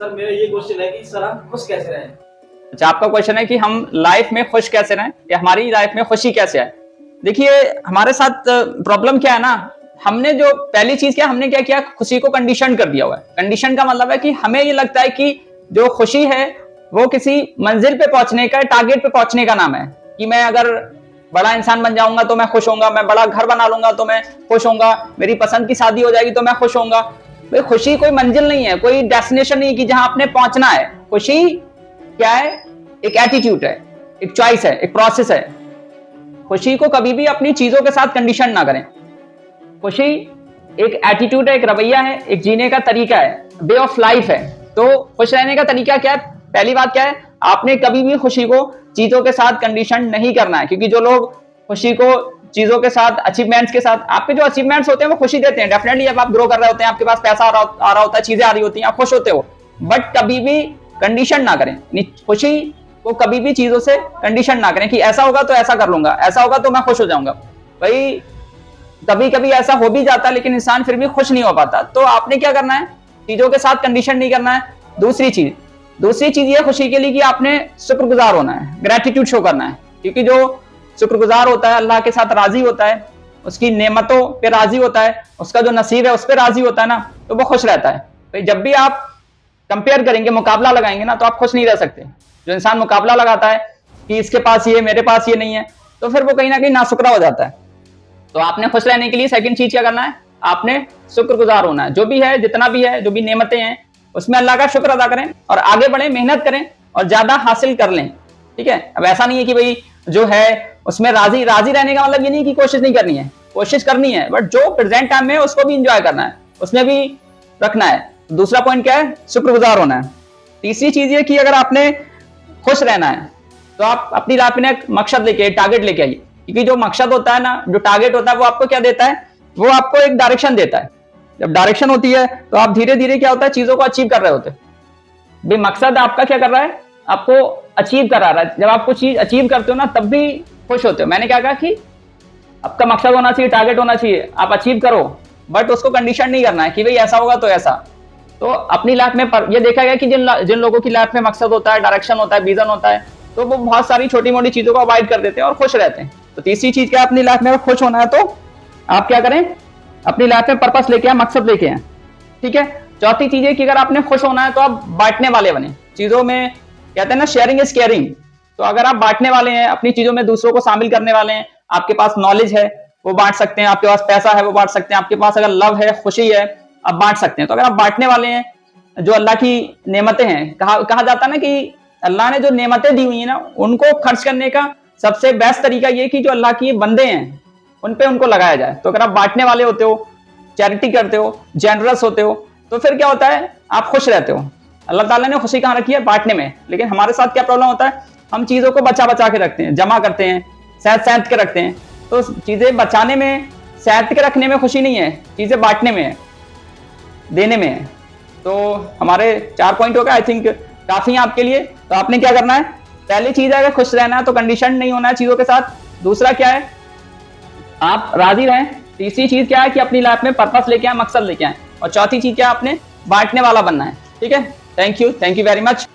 Sir मेरा ये question है कि सर हम खुश कैसे रहें? अच्छा, आपका क्वेश्चन है कि हम लाइफ में खुश कैसे रहें या हमारी लाइफ में खुशी कैसे आए। देखिए, हमारे साथ प्रॉब्लम क्या है ना, हमने जो पहली चीज क्या हमने क्या किया, खुशी को कंडीशन कर दिया हुआ है। कंडीशन का मतलब है कि हमें ये लगता है कि जो खुशी है वो किसी मंजिल पे पहुंचने का, टारगेट पे पहुंचने का नाम है कि मैं अगर बड़ा इंसान बन जाऊंगा तो मैं खुश होऊंगा, मैं बड़ा घर बना लूंगा तो मैं खुश होऊंगा, मेरी पसंद की शादी हो जाएगी तो मैं खुश होऊंगा। भाई, खुशी कोई मंजिल नहीं है, कोई डेस्टिनेशन नहीं कि जहां आपने पहुंचना है। खुशी क्या है? एक एटीट्यूड है, एक चॉइस है, एक प्रोसेस है। खुशी को कभी भी अपनी चीजों के साथ कंडीशन ना करें। खुशी एक एटीट्यूड है, एक रवैया है, एक जीने का तरीका है, वे ऑफ लाइफ है। तो खुश रहने का तरीका क्या है? पहली बात क्या है, आपने कभी भी खुशी को चीजों के साथ कंडीशन नहीं करना है। क्योंकि जो लोग खुशी को चीजों के साथ, अचीवमेंट्स के साथ, आपके जो अचीवमेंट्स होते हैं वो खुशी देते हैं डेफिनेटली। जब आप ग्रो कर रहे होते हैं, आपके पास पैसा आ रहा होता है, चीजें आ रही होती हैं, आप खुश होते हो, बट कभी भी कंडीशन ना करें। खुशी को कभी भी चीजों से कंडीशन ना करें कि ऐसा होगा तो ऐसा कर लूंगा, ऐसा होगा तो मैं खुश हो जाऊंगा। भाई, कभी कभी ऐसा हो भी जाता है लेकिन इंसान फिर भी खुश नहीं हो पाता। तो आपने क्या करना है, चीजों के साथ कंडीशन नहीं करना है। दूसरी चीज ये खुशी के लिए कि आपने शुक्रगुजार होना है, ग्रेटिट्यूड शो करना है। क्योंकि जो शुक्रगुजार होता है, अल्लाह के साथ राजी होता है, उसकी नेमतों पे राजी होता है, उसका जो नसीब है उस पर राजी होता है ना, तो वो खुश रहता है। भाई, जब भी आप कंपेयर करेंगे, मुकाबला लगाएंगे ना, तो आप खुश नहीं रह सकते। जो इंसान मुकाबला लगाता है कि इसके पास ये, मेरे पास ये नहीं है, तो फिर वो कहीं ना कहीं नाशुक्रा हो जाता है। तो आपने खुश रहने के लिए सेकंड चीज क्या करना है, आपने शुक्रगुजार होना है। जो भी है, जितना भी है, जो भी नेमतें हैं, उसमें अल्लाह का शुक्र अदा करें और आगे बढ़ें, मेहनत करें और ज्यादा हासिल कर लें। ठीक है, अब ऐसा नहीं है कि भाई जो है उसमें राजी रहने का मतलब ये नहीं कि कोशिश नहीं करनी है, कोशिश करनी है, बट जो प्रेजेंट टाइम में है उसको भी इंजॉय करना है, उसमें भी रखना है। दूसरा पॉइंट क्या है, शुक्रगुजार होना है। तीसरी चीज ये कि अगर आपने खुश रहना है तो आप अपनी लाइफ में एक मकसद लेके, टारगेट लेके आइए। क्योंकि जो मकसद होता है ना, जो टारगेट होता है, वो आपको क्या देता है, वो आपको एक डायरेक्शन देता है। जब डायरेक्शन होती है तो आप धीरे धीरे क्या होता है, चीजों को अचीव कर रहे होते हैं। भाई, मकसद आपका क्या कर रहा है, आपको अचीव करा रहा है। जब आप कुछ चीज अचीव करते हो ना, तब भी खुश होते हो। मैंने क्या कहा कि आपका मकसद होना चाहिए, टारगेट होना चाहिए, आप अचीव करो, बट उसको कंडीशन नहीं करना है कि भाई ऐसा होगा तो ऐसा। तो अपनी लाइफ में ये देखा गया कि जिन लोगों की लाइफ में मकसद होता है, डायरेक्शन होता है, विजन होता है, तो वो बहुत सारी छोटी मोटी चीजों को अवॉइड कर देते हैं और खुश रहते हैं। तो तीसरी चीज क्या है, अपनी लाइफ में खुश होना है तो आप क्या करें, अपनी लाइफ में पर्पस लेके आए, मकसद लेके आए। ठीक है। चौथी चीज है कि अगर आपने खुश होना है तो आप बांटने वाले बने चीजों में। कहते हैं ना, शेयरिंग इज केयरिंग। तो अगर आप बांटने वाले हैं, अपनी चीजों में दूसरों को शामिल करने वाले हैं, आपके पास नॉलेज है वो बांट सकते हैं, आपके पास पैसा है वो बांट सकते हैं, आपके पास अगर लव है, खुशी है, आप बांट सकते हैं। तो अगर आप बांटने वाले हैं, जो अल्लाह की नेमतें हैं, कहा जाता है ना कि अल्लाह ने जो नेमतें दी हुई है ना, उनको खर्च करने का सबसे बेस्ट तरीका ये कि जो अल्लाह की बंदे हैं उन पे उनको लगाया जाए। तो अगर आप बांटने वाले होते हो, चैरिटी करते हो, जेनरस होते हो, तो फिर क्या होता है, आप खुश रहते हो। अल्लाह ताला ने खुशी कहाँ रखी है, बांटने में। लेकिन हमारे साथ क्या प्रॉब्लम होता है, हम चीजों को बचा के रखते हैं, जमा करते हैं, सैंत के रखते हैं। तो चीजें बचाने में, सैंत के रखने में खुशी नहीं है, चीजें बांटने में है, देने में है। तो हमारे 4 पॉइंट हो गए, आई थिंक काफी है आपके लिए। तो आपने क्या करना है, पहली चीज है अगर खुश रहना है तो कंडीशन नहीं होना है चीजों के साथ। दूसरा क्या है, आप राजी रहें। तीसरी चीज क्या है कि अपनी लाइफ में पर्पस लेके आए, मकसद लेके आए। और चौथी चीज क्या है, आपने बांटने वाला बनना है। ठीक है, थैंक यू वेरी मच।